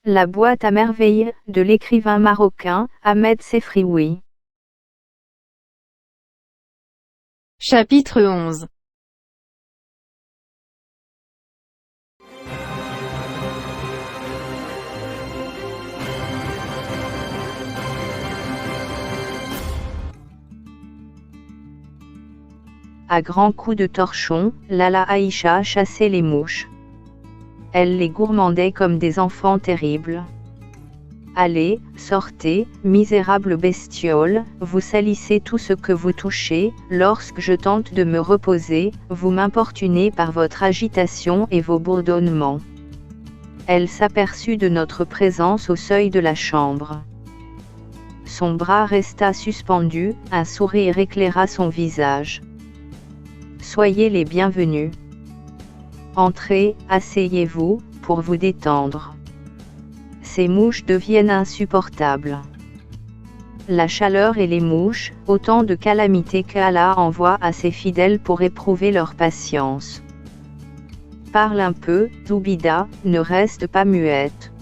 La boîte à merveilles, de l'écrivain marocain, Ahmed Sefrioui. Chapitre 11. À grands coups de torchon, Lala Aïcha chassait les mouches. Elle les gourmandait comme des enfants terribles. Allez, sortez, misérables bestioles, vous salissez tout ce que vous touchez, lorsque je tente de me reposer, vous m'importunez par votre agitation et vos bourdonnements. Elle s'aperçut de notre présence au seuil de la chambre. Son bras resta suspendu, un sourire éclaira son visage. Soyez les bienvenus. Entrez, asseyez-vous, pour vous détendre. Ces mouches deviennent insupportables. La chaleur et les mouches, autant de calamités qu'Allah envoie à ses fidèles pour éprouver leur patience. Parle un peu, Zoubida, ne reste pas muette.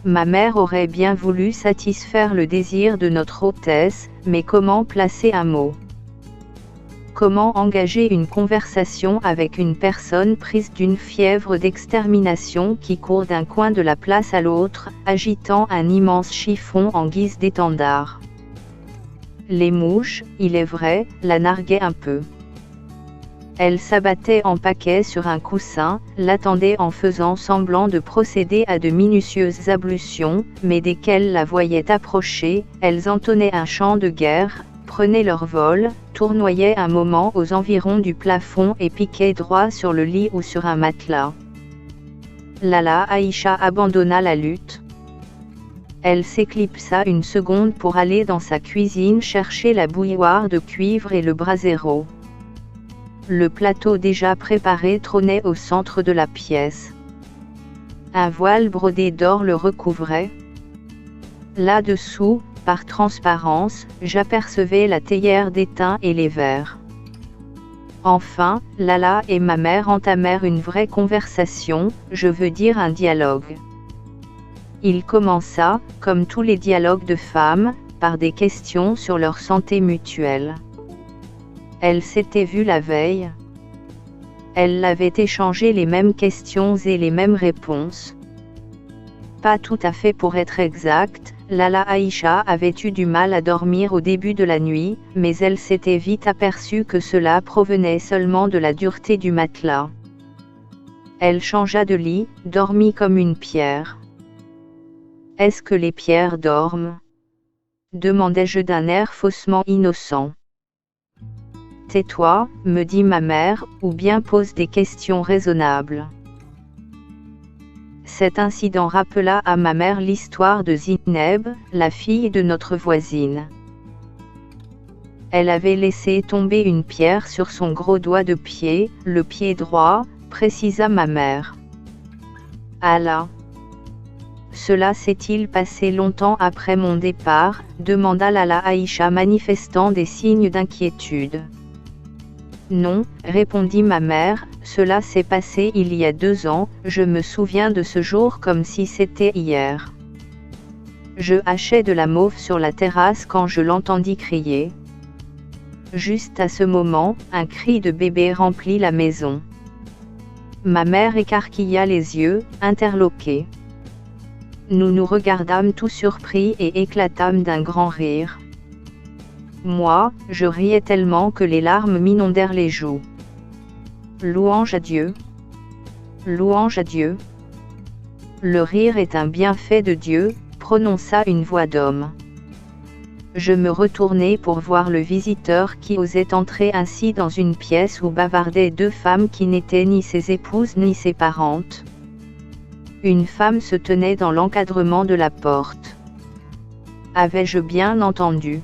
Ma mère aurait bien voulu satisfaire le désir de notre hôtesse, mais comment placer un mot ? Comment engager une conversation avec une personne prise d'une fièvre d'extermination qui court d'un coin de la place à l'autre, agitant un immense chiffon en guise d'étendard ? Les mouches, il est vrai, la narguaient un peu. Elle s'abattait en paquets sur un coussin, l'attendait en faisant semblant de procéder à de minutieuses ablutions, mais dès qu'elles la voyaient approcher, elles entonnaient un chant de guerre, prenaient leur vol, tournoyaient un moment aux environs du plafond et piquaient droit sur le lit ou sur un matelas. Lala Aïcha abandonna la lutte. Elle s'éclipsa une seconde pour aller dans sa cuisine chercher la bouilloire de cuivre et le brasero. Le plateau déjà préparé trônait au centre de la pièce. Un voile brodé d'or le recouvrait. Là-dessous, par transparence, j'apercevais la théière d'étain et les verres. Enfin, Lala et ma mère entamèrent une vraie conversation, je veux dire un dialogue. Il commença, comme tous les dialogues de femmes, par des questions sur leur santé mutuelle. Elles s'étaient vues la veille. Elles avaient échangé les mêmes questions et les mêmes réponses. Pas tout à fait pour être exact, Lala Aïcha avait eu du mal à dormir au début de la nuit, mais elle s'était vite aperçue que cela provenait seulement de la dureté du matelas. Elle changea de lit, dormit comme une pierre. « Est-ce que les pierres dorment ?» demandai-je d'un air faussement innocent. « Tais-toi, me dit ma mère, ou bien pose des questions raisonnables. » Cet incident rappela à ma mère l'histoire de Zineb, la fille de notre voisine. Elle avait laissé tomber une pierre sur son gros doigt de pied, le pied droit, précisa ma mère. Allah. Cela s'est-il passé longtemps après mon départ, demanda Lala Aïcha manifestant des signes d'inquiétude. Non, répondit ma mère, cela s'est passé il y a 2 ans, je me souviens de ce jour comme si c'était hier. Je hachais de la mauve sur la terrasse quand je l'entendis crier. Juste à ce moment, un cri de bébé remplit la maison. Ma mère écarquilla les yeux, interloquée. Nous nous regardâmes tout surpris et éclatâmes d'un grand rire. Moi, je riais tellement que les larmes m'inondèrent les joues. Louange à Dieu. Louange à Dieu. Le rire est un bienfait de Dieu, prononça une voix d'homme. Je me retournai pour voir le visiteur qui osait entrer ainsi dans une pièce où bavardaient 2 femmes qui n'étaient ni ses épouses ni ses parentes. Une femme se tenait dans l'encadrement de la porte. Avais-je bien entendu ?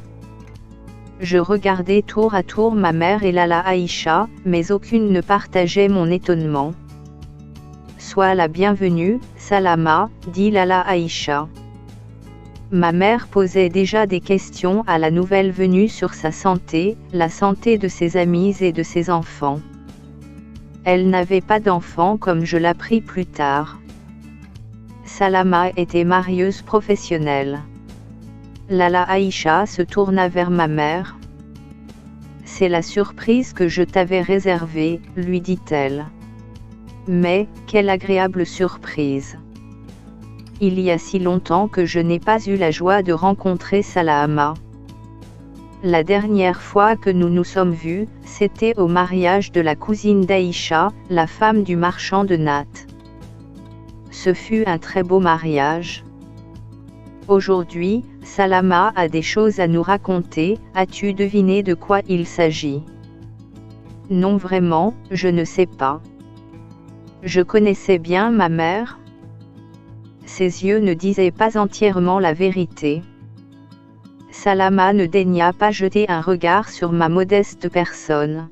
Je regardais tour à tour ma mère et Lala Aïcha, mais aucune ne partageait mon étonnement. Sois la bienvenue, Salama, dit Lala Aïcha. Ma mère posait déjà des questions à la nouvelle venue sur sa santé, la santé de ses amis et de ses enfants. Elle n'avait pas d'enfants comme je l'appris plus tard. Salama était marieuse professionnelle. Lala Aïcha se tourna vers ma mère. C'est la surprise que je t'avais réservée, lui dit-elle. Mais, quelle agréable surprise! Il y a si longtemps que je n'ai pas eu la joie de rencontrer Salama. La dernière fois que nous nous sommes vus, c'était au mariage de la cousine d'Aïcha, la femme du marchand de nattes. Ce fut un très beau mariage. Aujourd'hui, Salama a des choses à nous raconter, as-tu deviné de quoi il s'agit? Non vraiment, je ne sais pas. Je connaissais bien ma mère. Ses yeux ne disaient pas entièrement la vérité. Salama ne daigna pas jeter un regard sur ma modeste personne.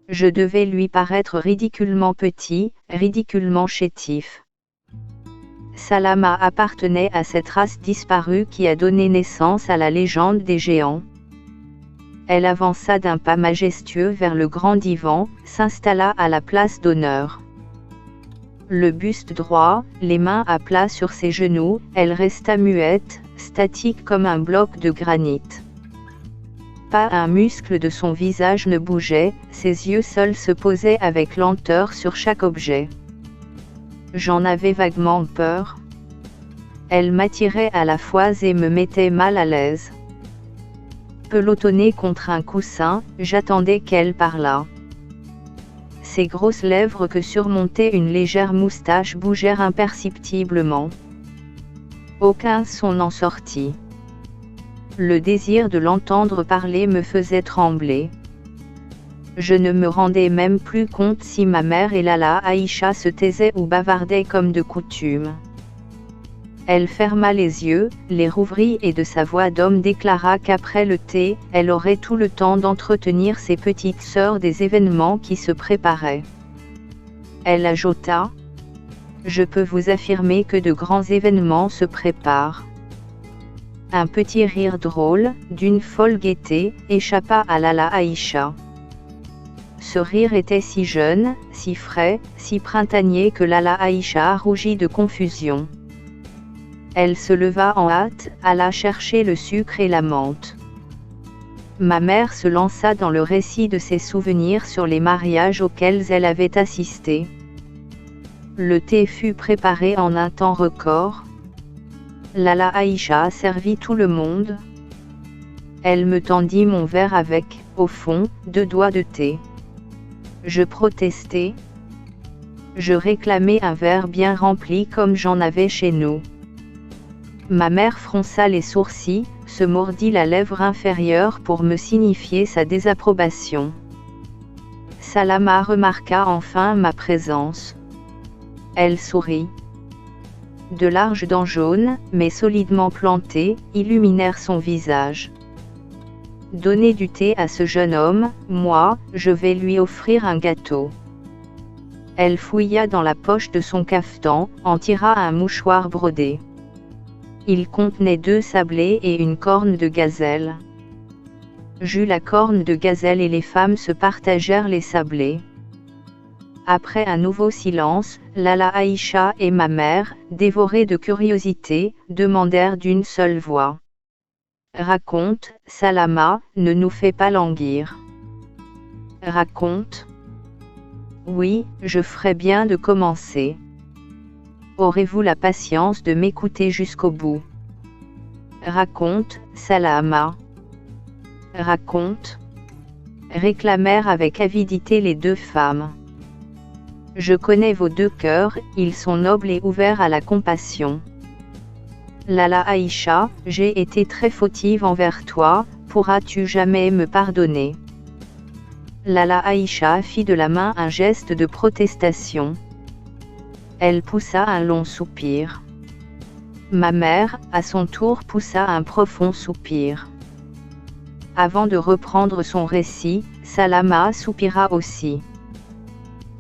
Je devais lui paraître ridiculement petit, ridiculement chétif. Salama appartenait à cette race disparue qui a donné naissance à la légende des géants. Elle avança d'un pas majestueux vers le grand divan, s'installa à la place d'honneur. Le buste droit, les mains à plat sur ses genoux, elle resta muette, statique comme un bloc de granit. Pas un muscle de son visage ne bougeait, ses yeux seuls se posaient avec lenteur sur chaque objet. J'en avais vaguement peur. Elle m'attirait à la fois et me mettait mal à l'aise. Pelotonnée contre un coussin, j'attendais qu'elle parlât. Ses grosses lèvres que surmontait une légère moustache bougèrent imperceptiblement. Aucun son n'en sortit. Le désir de l'entendre parler me faisait trembler. Je ne me rendais même plus compte si ma mère et Lala Aïcha se taisaient ou bavardaient comme de coutume. Elle ferma les yeux, les rouvrit et de sa voix d'homme déclara qu'après le thé, elle aurait tout le temps d'entretenir ses petites sœurs des événements qui se préparaient. Elle ajouta : « Je peux vous affirmer que de grands événements se préparent. » Un petit rire drôle, d'une folle gaieté, échappa à Lala Aïcha. Ce rire était si jeune, si frais, si printanier que Lala Aïcha rougit de confusion. Elle se leva en hâte, alla chercher le sucre et la menthe. Ma mère se lança dans le récit de ses souvenirs sur les mariages auxquels elle avait assisté. Le thé fut préparé en un temps record. Lala Aïcha servit tout le monde. Elle me tendit mon verre avec, au fond, 2 doigts de thé. Je protestai. Je réclamais un verre bien rempli comme j'en avais chez nous. Ma mère fronça les sourcils, se mordit la lèvre inférieure pour me signifier sa désapprobation. Salama remarqua enfin ma présence. Elle sourit. De larges dents jaunes, mais solidement plantées, illuminèrent son visage. Donnez du thé à ce jeune homme, moi, je vais lui offrir un gâteau. Elle fouilla dans la poche de son cafetan, en tira un mouchoir brodé. Il contenait 2 sablés et une corne de gazelle. J'eus la corne de gazelle et les femmes se partagèrent les sablés. Après un nouveau silence, Lala Aïcha et ma mère, dévorées de curiosité, demandèrent d'une seule voix. Raconte, Salama, ne nous fais pas languir. Raconte. Oui, je ferais bien de commencer. Aurez-vous la patience de m'écouter jusqu'au bout? Raconte, Salama. Raconte. Réclamèrent avec avidité les 2 femmes. Je connais vos 2 cœurs, ils sont nobles et ouverts à la compassion. Lala Aïcha, j'ai été très fautive envers toi, pourras-tu jamais me pardonner? Lala Aïcha fit de la main un geste de protestation. Elle poussa un long soupir. Ma mère, à son tour, poussa un profond soupir. Avant de reprendre son récit, Salama soupira aussi.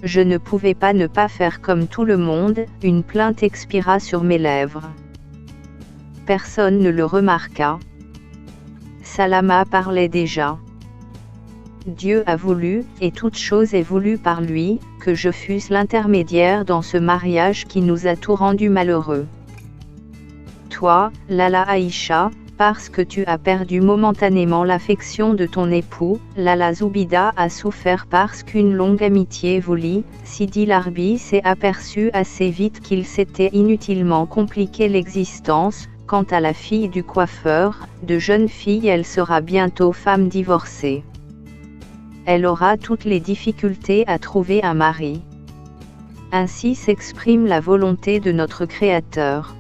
Je ne pouvais pas ne pas faire comme tout le monde, une plainte expira sur mes lèvres. Personne ne le remarqua. Salama parlait déjà. Dieu a voulu, et toute chose est voulue par lui, que je fusse l'intermédiaire dans ce mariage qui nous a tous rendus malheureux. Toi, Lala Aïcha, parce que tu as perdu momentanément l'affection de ton époux, Lala Zoubida a souffert parce qu'une longue amitié vous lie. Sidi Larbi s'est aperçu assez vite qu'il s'était inutilement compliqué l'existence. Quant à la fille du coiffeur, de jeune fille, elle sera bientôt femme divorcée. Elle aura toutes les difficultés à trouver un mari. Ainsi s'exprime la volonté de notre Créateur.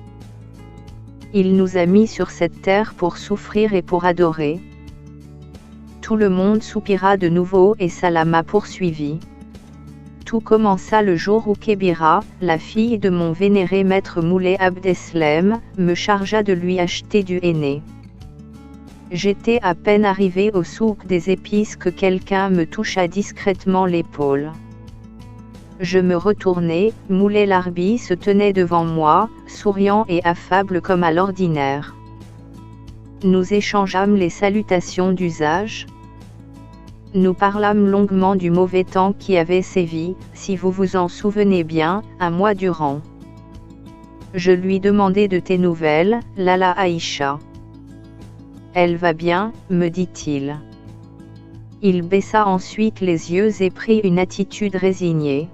Il nous a mis sur cette terre pour souffrir et pour adorer. Tout le monde soupira de nouveau et Salama poursuivit. Tout commença le jour où Kébira, la fille de mon vénéré maître Moulay Abdeslem, me chargea de lui acheter du henné. J'étais à peine arrivé au souk des épices que quelqu'un me toucha discrètement l'épaule. Je me retournai, Moulay Larbi se tenait devant moi, souriant et affable comme à l'ordinaire. Nous échangeâmes les salutations d'usage. Nous parlâmes longuement du mauvais temps qui avait sévi, si vous vous en souvenez bien, un mois durant. Je lui demandai de tes nouvelles, Lala Aïcha. Elle va bien, me dit-il. Il baissa ensuite les yeux et prit une attitude résignée.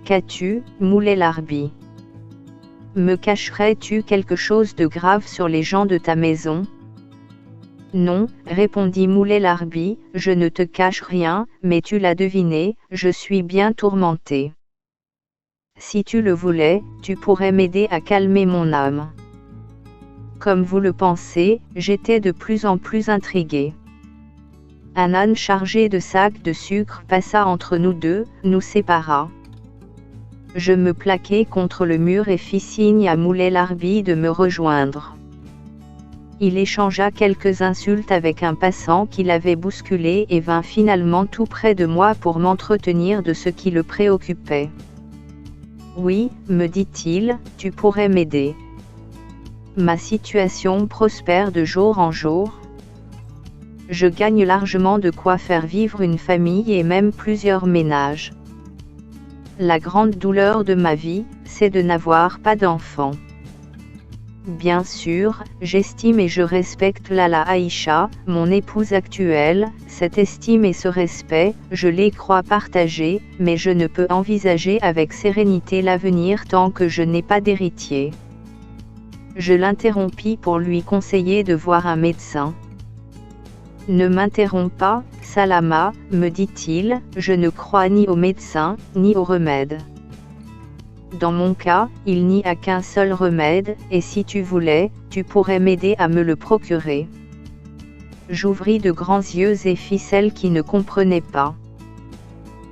Qu'as-tu, Moulay Larbi? Me cacherais-tu quelque chose de grave sur les gens de ta maison? Non, répondit Moulay Larbi, je ne te cache rien, mais tu l'as deviné, je suis bien tourmenté. Si tu le voulais, tu pourrais m'aider à calmer mon âme. Comme vous le pensez, j'étais de plus en plus intrigué. Un âne chargé de sacs de sucre passa entre nous deux, nous sépara. Je me plaquai contre le mur et fis signe à Moulay Larbi de me rejoindre. Il échangea quelques insultes avec un passant qui l'avait bousculé et vint finalement tout près de moi pour m'entretenir de ce qui le préoccupait. Oui, me dit-il, tu pourrais m'aider. Ma situation prospère de jour en jour. Je gagne largement de quoi faire vivre une famille et même plusieurs ménages. La grande douleur de ma vie, c'est de n'avoir pas d'enfant. Bien sûr, j'estime et je respecte Lala Aïcha, mon épouse actuelle, cette estime et ce respect, je les crois partagés, mais je ne peux envisager avec sérénité l'avenir tant que je n'ai pas d'héritier. Je l'interrompis pour lui conseiller de voir un médecin. Ne m'interromps pas, Salama, me dit-il, je ne crois ni aux médecins, ni aux remèdes. Dans mon cas, il n'y a qu'un seul remède, et si tu voulais, tu pourrais m'aider à me le procurer. J'ouvris de grands yeux et fis celle qui ne comprenait pas.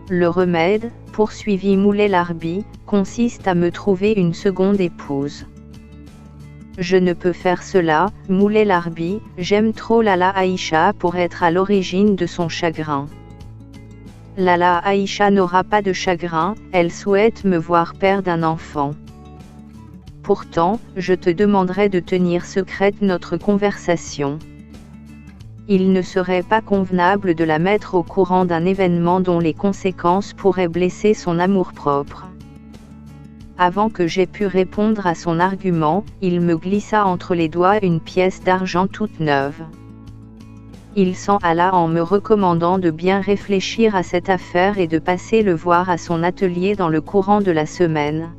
Le remède, poursuivit Moulay Larbi, consiste à me trouver une seconde épouse. Je ne peux faire cela, Moulay Larbi, j'aime trop Lala Aïcha pour être à l'origine de son chagrin. Lala Aïcha n'aura pas de chagrin, elle souhaite me voir perdre un enfant. Pourtant, je te demanderai de tenir secrète notre conversation. Il ne serait pas convenable de la mettre au courant d'un événement dont les conséquences pourraient blesser son amour-propre. Avant que j'aie pu répondre à son argument, il me glissa entre les doigts une pièce d'argent toute neuve. Il s'en alla en me recommandant de bien réfléchir à cette affaire et de passer le voir à son atelier dans le courant de la semaine.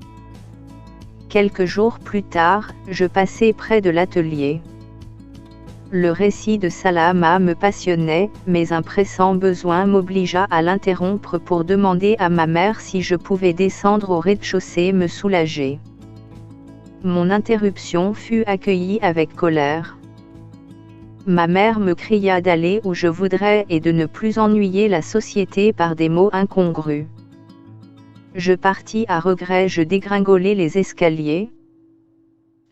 Quelques jours plus tard, je passai près de l'atelier. Le récit de Salama me passionnait, mais un pressant besoin m'obligea à l'interrompre pour demander à ma mère si je pouvais descendre au rez-de-chaussée me soulager. Mon interruption fut accueillie avec colère. Ma mère me cria d'aller où je voudrais et de ne plus ennuyer la société par des mots incongrus. Je partis à regret, je dégringolai les escaliers.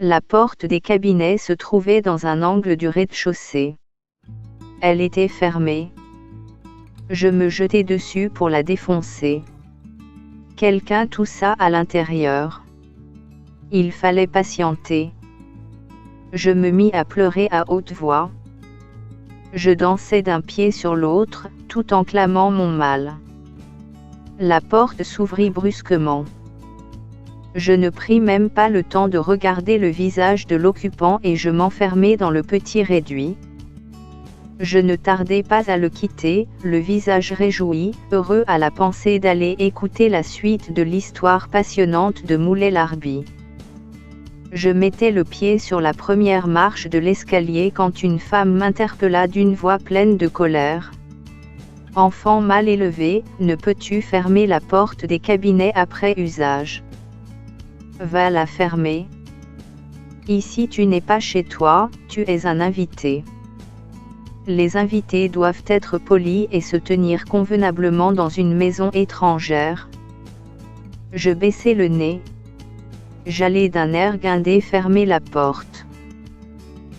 La porte des cabinets se trouvait dans un angle du rez-de-chaussée. Elle était fermée. Je me jetai dessus pour la défoncer. Quelqu'un toussa à l'intérieur. Il fallait patienter. Je me mis à pleurer à haute voix. Je dansais d'un pied sur l'autre, tout en clamant mon mal. La porte s'ouvrit brusquement. Je ne pris même pas le temps de regarder le visage de l'occupant et je m'enfermai dans le petit réduit. Je ne tardai pas à le quitter, le visage réjoui, heureux à la pensée d'aller écouter la suite de l'histoire passionnante de Moulay-Larbi. Je mettais le pied sur la première marche de l'escalier quand une femme m'interpella d'une voix pleine de colère. « Enfant mal élevé, ne peux-tu fermer la porte des cabinets après usage ? Va la fermer. Ici tu n'es pas chez toi, tu es un invité. Les invités doivent être polis et se tenir convenablement dans une maison étrangère. » Je baissai le nez. J'allai d'un air guindé fermer la porte.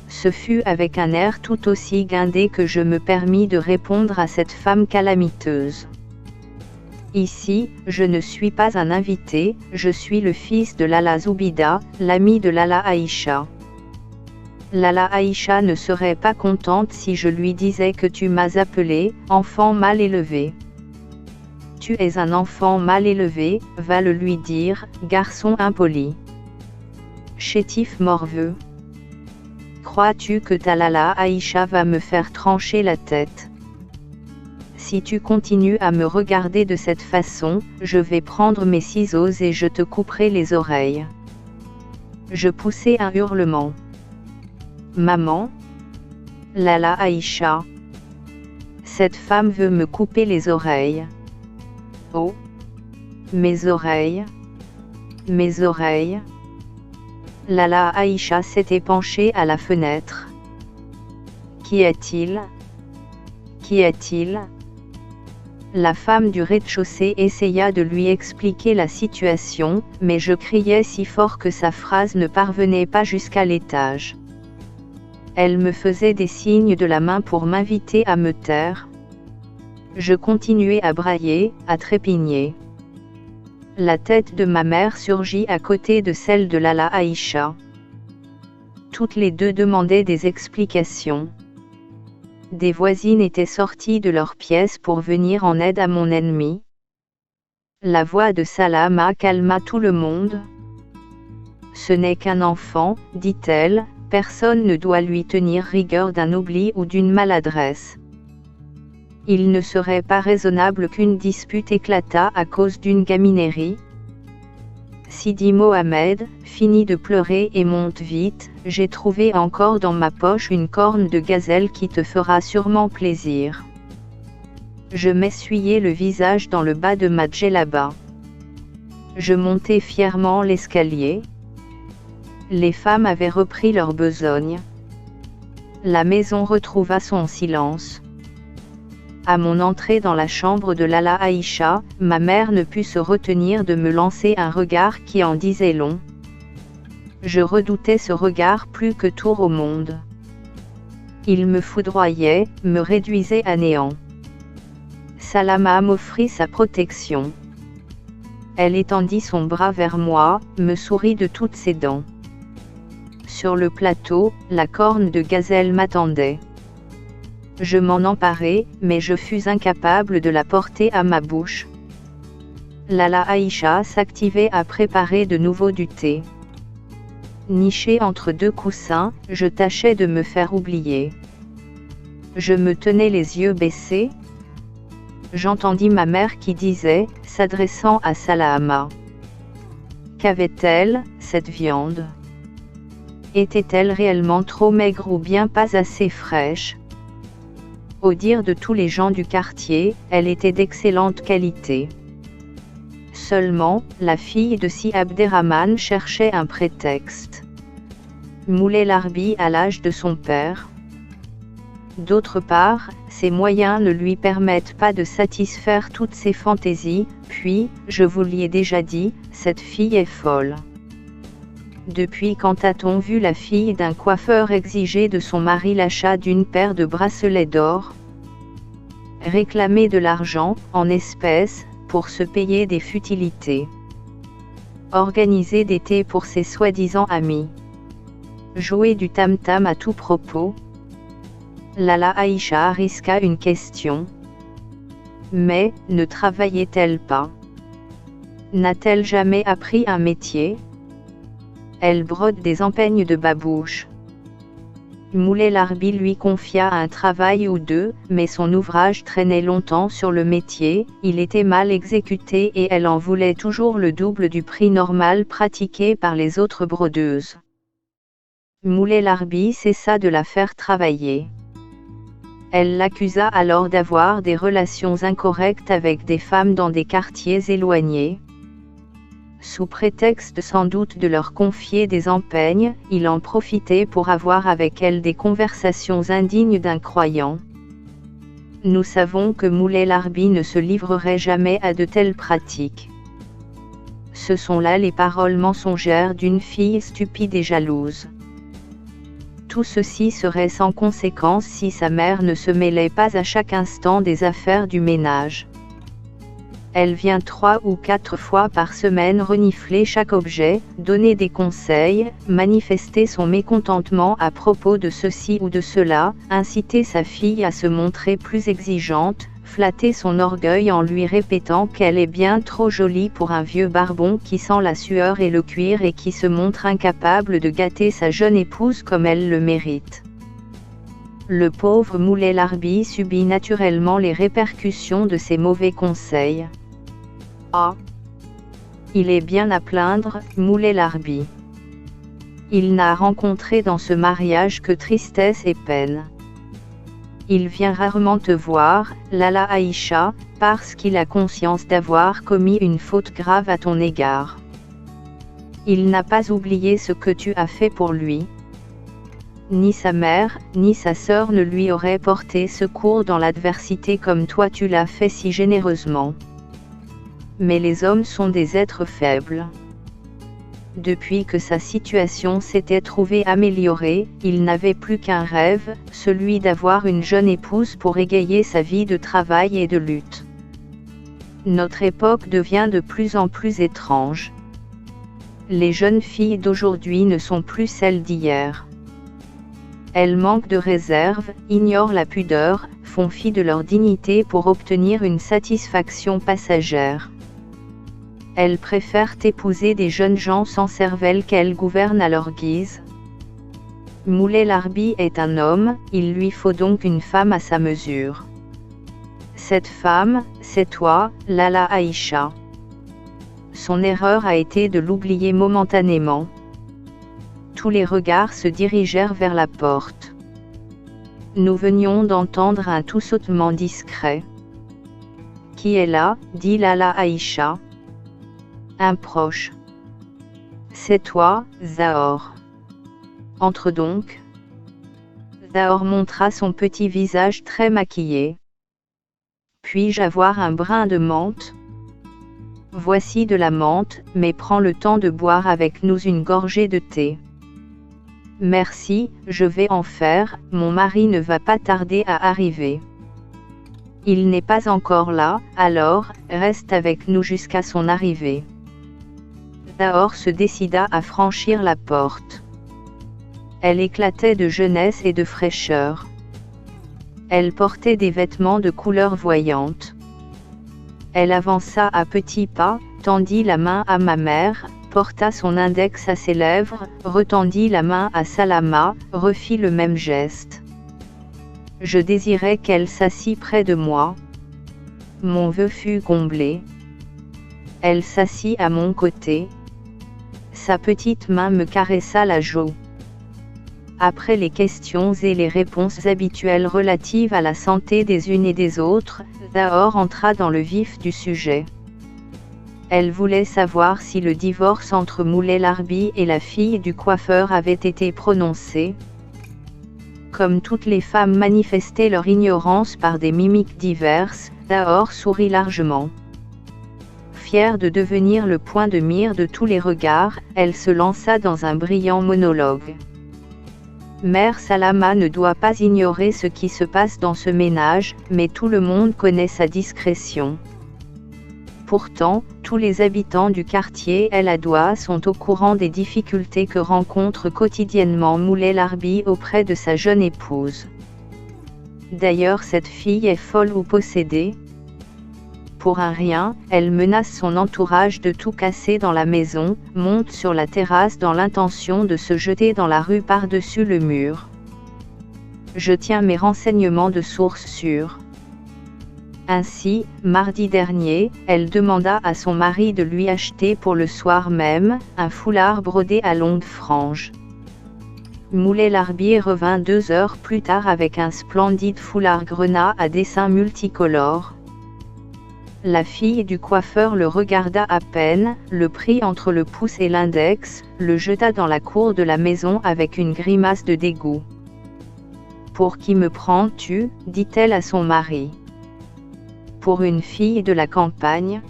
Ce fut avec un air tout aussi guindé que je me permis de répondre à cette femme calamiteuse. Ici, je ne suis pas un invité, je suis le fils de Lala Zoubida, l'ami de Lala Aïcha. Lala Aïcha ne serait pas contente si je lui disais que tu m'as appelé « enfant mal élevé ». Tu es un enfant mal élevé, va le lui dire, garçon impoli. Chétif morveux. Crois-tu que ta Lala Aïcha va me faire trancher la tête ? Si tu continues à me regarder de cette façon, je vais prendre mes ciseaux et je te couperai les oreilles. Je poussai un hurlement. Maman ? Lala Aïcha. Cette femme veut me couper les oreilles. Oh ! Mes oreilles. Mes oreilles. Lala Aïcha s'était penchée à la fenêtre. Qu'y a-t-il ? Qu'y a-t-il ? La femme du rez-de-chaussée essaya de lui expliquer la situation, mais je criais si fort que sa phrase ne parvenait pas jusqu'à l'étage. Elle me faisait des signes de la main pour m'inviter à me taire. Je continuais à brailler, à trépigner. La tête de ma mère surgit à côté de celle de Lala Aïcha. Toutes les deux demandaient des explications. Des voisines étaient sorties de leur pièce pour venir en aide à mon ennemi. La voix de Salama calma tout le monde. « Ce n'est qu'un enfant, dit-elle, personne ne doit lui tenir rigueur d'un oubli ou d'une maladresse. Il ne serait pas raisonnable qu'une dispute éclatât à cause d'une gaminerie. » Sidi Mohamed finit de pleurer et monte vite. J'ai trouvé encore dans ma poche une corne de gazelle qui te fera sûrement plaisir. Je m'essuyai le visage dans le bas de ma djellaba. Je montai fièrement l'escalier. Les femmes avaient repris leur besogne. La maison retrouva son silence. À mon entrée dans la chambre de Lala Aïcha, ma mère ne put se retenir de me lancer un regard qui en disait long. Je redoutais ce regard plus que tout au monde. Il me foudroyait, me réduisait à néant. Salama m'offrit sa protection. Elle étendit son bras vers moi, me sourit de toutes ses dents. Sur le plateau, la corne de gazelle m'attendait. Je m'en emparai, mais je fus incapable de la porter à ma bouche. Lala Aïcha s'activait à préparer de nouveau du thé. Niché entre deux coussins, je tâchais de me faire oublier. Je me tenais les yeux baissés. J'entendis ma mère qui disait, s'adressant à Salama. Qu'avait-elle, cette viande ? Était-elle réellement trop maigre ou bien pas assez fraîche ? Au dire de tous les gens du quartier, elle était d'excellente qualité. Seulement, la fille de Si Abderrahmane cherchait un prétexte. Moulay-Larbi à l'âge de son père. D'autre part, ses moyens ne lui permettent pas de satisfaire toutes ses fantaisies, puis, je vous l'ai déjà dit, cette fille est folle. Depuis quand a-t-on vu la fille d'un coiffeur exiger de son mari l'achat d'une paire de bracelets d'or ? Réclamer de l'argent, en espèces, pour se payer des futilités. Organiser des thés pour ses soi-disant amis. Jouer du tam-tam à tout propos. Lala Aïcha risqua une question. Mais, ne travaillait-elle pas? N'a-t-elle jamais appris un métier? Elle brode des empeignes de babouche. Moulay Larbi lui confia un travail ou deux, mais son ouvrage traînait longtemps sur le métier, il était mal exécuté et elle en voulait toujours le double du prix normal pratiqué par les autres brodeuses. Moulay Larbi cessa de la faire travailler. Elle l'accusa alors d'avoir des relations incorrectes avec des femmes dans des quartiers éloignés. Sous prétexte sans doute de leur confier des empeignes, il en profitait pour avoir avec elles des conversations indignes d'un croyant. Nous savons que Moulay Larbi ne se livrerait jamais à de telles pratiques. Ce sont là les paroles mensongères d'une fille stupide et jalouse. Tout ceci serait sans conséquence si sa mère ne se mêlait pas à chaque instant des affaires du ménage. Elle vient 3 ou 4 fois par semaine renifler chaque objet, donner des conseils, manifester son mécontentement à propos de ceci ou de cela, inciter sa fille à se montrer plus exigeante, flatter son orgueil en lui répétant qu'elle est bien trop jolie pour un vieux barbon qui sent la sueur et le cuir et qui se montre incapable de gâter sa jeune épouse comme elle le mérite. Le pauvre Moulay Larbi subit naturellement les répercussions de ces mauvais conseils. Ah! Il est bien à plaindre, Moulay Larbi. Il n'a rencontré dans ce mariage que tristesse et peine. Il vient rarement te voir, Lala Aïcha, parce qu'il a conscience d'avoir commis une faute grave à ton égard. Il n'a pas oublié ce que tu as fait pour lui. Ni sa mère, ni sa sœur ne lui auraient porté secours dans l'adversité comme toi tu l'as fait si généreusement. Mais les hommes sont des êtres faibles. Depuis que sa situation s'était trouvée améliorée, il n'avait plus qu'un rêve, celui d'avoir une jeune épouse pour égayer sa vie de travail et de lutte. Notre époque devient de plus en plus étrange. Les jeunes filles d'aujourd'hui ne sont plus celles d'hier. Elles manquent de réserve, ignorent la pudeur, font fi de leur dignité pour obtenir une satisfaction passagère. Elles préfèrent épouser des jeunes gens sans cervelle qu'elles gouvernent à leur guise. Moulay Larbi est un homme, il lui faut donc une femme à sa mesure. Cette femme, c'est toi, Lala Aïcha. Son erreur a été de l'oublier momentanément. Tous les regards se dirigèrent vers la porte. Nous venions d'entendre un tout sautement discret. Qui est là, dit Lala Aïcha. Un proche. C'est toi, Zahor. Entre donc. Zahor montra son petit visage très maquillé. Puis-je avoir un brin de menthe? Voici de la menthe, mais prends le temps de boire avec nous une gorgée de thé. Merci, je vais en faire, mon mari ne va pas tarder à arriver. Il n'est pas encore là, alors, reste avec nous jusqu'à son arrivée. Zahor se décida à franchir la porte. Elle éclatait de jeunesse et de fraîcheur. Elle portait des vêtements de couleur voyante. Elle avança à petits pas, tendit la main à ma mère, porta son index à ses lèvres, retendit la main à Salama, refit le même geste. Je désirais qu'elle s'assît près de moi. Mon vœu fut comblé. Elle s'assit à mon côté. Sa petite main me caressa la joue. Après les questions et les réponses habituelles relatives à la santé des unes et des autres, Zahor entra dans le vif du sujet. Elle voulait savoir si le divorce entre Moulay Larbi et la fille du coiffeur avait été prononcé. Comme toutes les femmes manifestaient leur ignorance par des mimiques diverses, Zahor sourit largement. Fière de devenir le point de mire de tous les regards, elle se lança dans un brillant monologue. Mère Salama ne doit pas ignorer ce qui se passe dans ce ménage, mais tout le monde connaît sa discrétion. Pourtant, tous les habitants du quartier El Adoua sont au courant des difficultés que rencontre quotidiennement Moulay Larbi auprès de sa jeune épouse. D'ailleurs, cette fille est folle ou possédée. pour un rien, elle menace son entourage de tout casser dans la maison, monte sur la terrasse dans l'intention de se jeter dans la rue par-dessus le mur. Je tiens mes renseignements de sources sûres. Ainsi, mardi dernier, elle demanda à son mari de lui acheter pour le soir même, un foulard brodé à longues franges. Moulay-Larbi revint 2 heures plus tard avec un splendide foulard grenat à dessins multicolores. La fille du coiffeur le regarda à peine, le prit entre le pouce et l'index, le jeta dans la cour de la maison avec une grimace de dégoût. « Pour qui me prends-tu » dit-elle à son mari. « Pour une fille de la campagne ?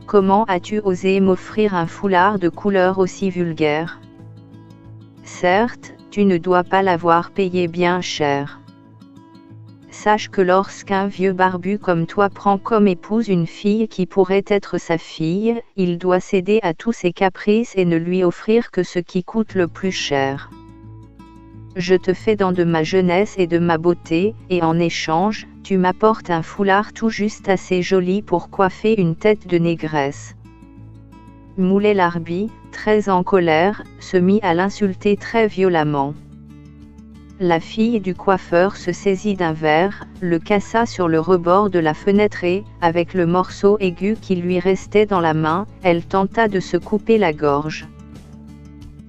Comment as-tu osé m'offrir un foulard de couleur aussi vulgaire ? Certes, tu ne dois pas l'avoir payé bien cher. Sache que lorsqu'un vieux barbu comme toi prend comme épouse une fille qui pourrait être sa fille, il doit céder à tous ses caprices et ne lui offrir que ce qui coûte le plus cher. Je te fais don de ma jeunesse et de ma beauté, et en échange, tu m'apportes un foulard tout juste assez joli pour coiffer une tête de négresse. » Moulay-Larbi, très en colère, se mit à l'insulter très violemment. La fille du coiffeur se saisit d'un verre, le cassa sur le rebord de la fenêtre et, avec le morceau aigu qui lui restait dans la main, elle tenta de se couper la gorge.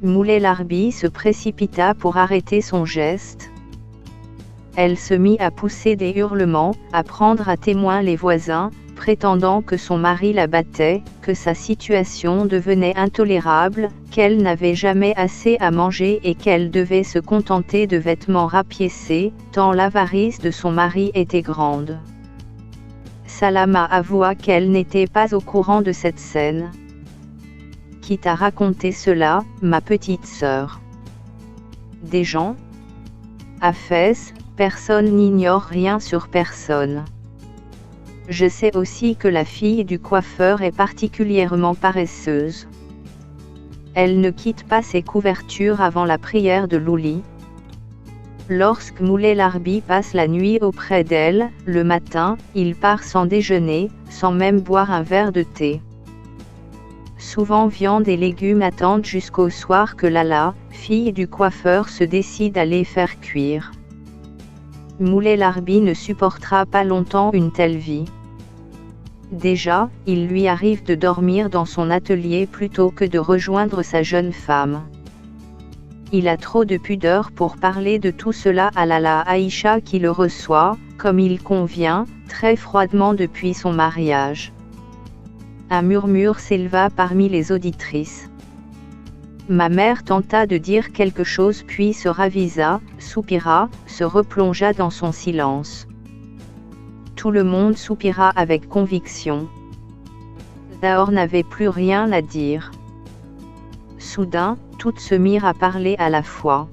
Moulay-Larbi se précipita pour arrêter son geste. Elle se mit à pousser des hurlements, à prendre à témoin les voisins, prétendant que son mari la battait, que sa situation devenait intolérable, qu'elle n'avait jamais assez à manger et qu'elle devait se contenter de vêtements rapiécés, tant l'avarice de son mari était grande. Salama avoua qu'elle n'était pas au courant de cette scène. « Qui t'a raconté cela, ma petite sœur ? Des gens ? À Fès, personne n'ignore rien sur personne. Je sais aussi que la fille du coiffeur est particulièrement paresseuse. Elle ne quitte pas ses couvertures avant la prière de l'ouli. Lorsque Moulay-Larbi passe la nuit auprès d'elle, le matin, il part sans déjeuner, sans même boire un verre de thé. Souvent viande et légumes attendent jusqu'au soir que Lala, fille du coiffeur, se décide à les faire cuire. Moulay-Larbi ne supportera pas longtemps une telle vie. Déjà, il lui arrive de dormir dans son atelier plutôt que de rejoindre sa jeune femme. Il a trop de pudeur pour parler de tout cela à Lala Aïcha qui le reçoit, comme il convient, très froidement depuis son mariage. Un murmure s'éleva parmi les auditrices. Ma mère tenta de dire quelque chose puis se ravisa, soupira, se replongea dans son silence. Tout le monde soupira avec conviction. Daor n'avait plus rien à dire. Soudain, toutes se mirent à parler à la fois.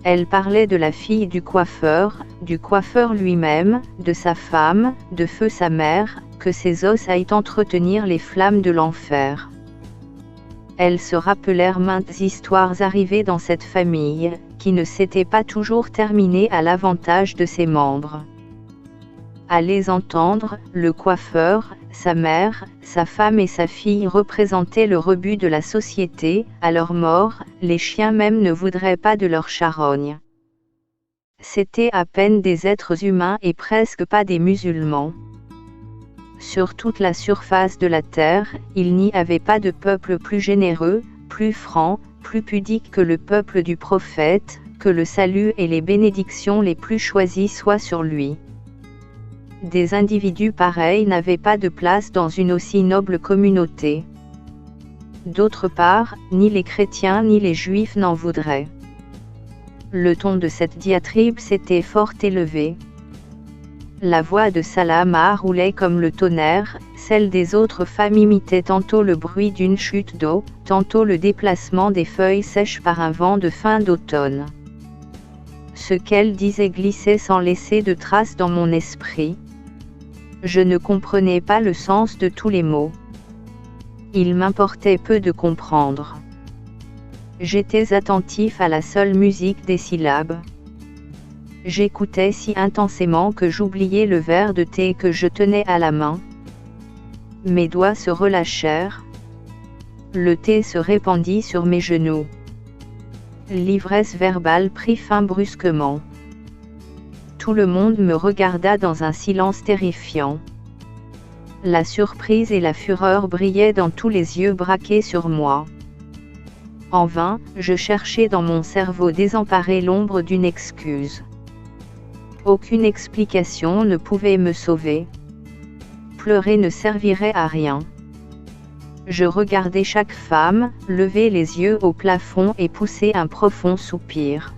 Elle parlait de la fille du coiffeur lui-même, de sa femme, de feu sa mère, que ses os aillent entretenir les flammes de l'enfer. Elles se rappelèrent maintes histoires arrivées dans cette famille, qui ne s'étaient pas toujours terminées à l'avantage de ses membres. À les entendre, le coiffeur, sa mère, sa femme et sa fille représentaient le rebut de la société, à leur mort, les chiens même ne voudraient pas de leur charogne. C'étaient à peine des êtres humains et presque pas des musulmans. Sur toute la surface de la terre, il n'y avait pas de peuple plus généreux, plus franc, plus pudique que le peuple du prophète, que le salut et les bénédictions les plus choisies soient sur lui. Des individus pareils n'avaient pas de place dans une aussi noble communauté. D'autre part, ni les chrétiens ni les juifs n'en voudraient. Le ton de cette diatribe s'était fort élevé. La voix de Salama roulait comme le tonnerre, celle des autres femmes imitait tantôt le bruit d'une chute d'eau, tantôt le déplacement des feuilles sèches par un vent de fin d'automne. Ce qu'elle disait glissait sans laisser de traces dans mon esprit. Je ne comprenais pas le sens de tous les mots. Il m'importait peu de comprendre. J'étais attentif à la seule musique des syllabes. J'écoutais si intensément que j'oubliais le verre de thé que je tenais à la main. Mes doigts se relâchèrent. Le thé se répandit sur mes genoux. L'ivresse verbale prit fin brusquement. Tout le monde me regarda dans un silence terrifiant. La surprise et la fureur brillaient dans tous les yeux braqués sur moi. En vain, je cherchais dans mon cerveau désemparé l'ombre d'une excuse. Aucune explication ne pouvait me sauver. Pleurer ne servirait à rien. Je regardais chaque femme, lever les yeux au plafond et pousser un profond soupir.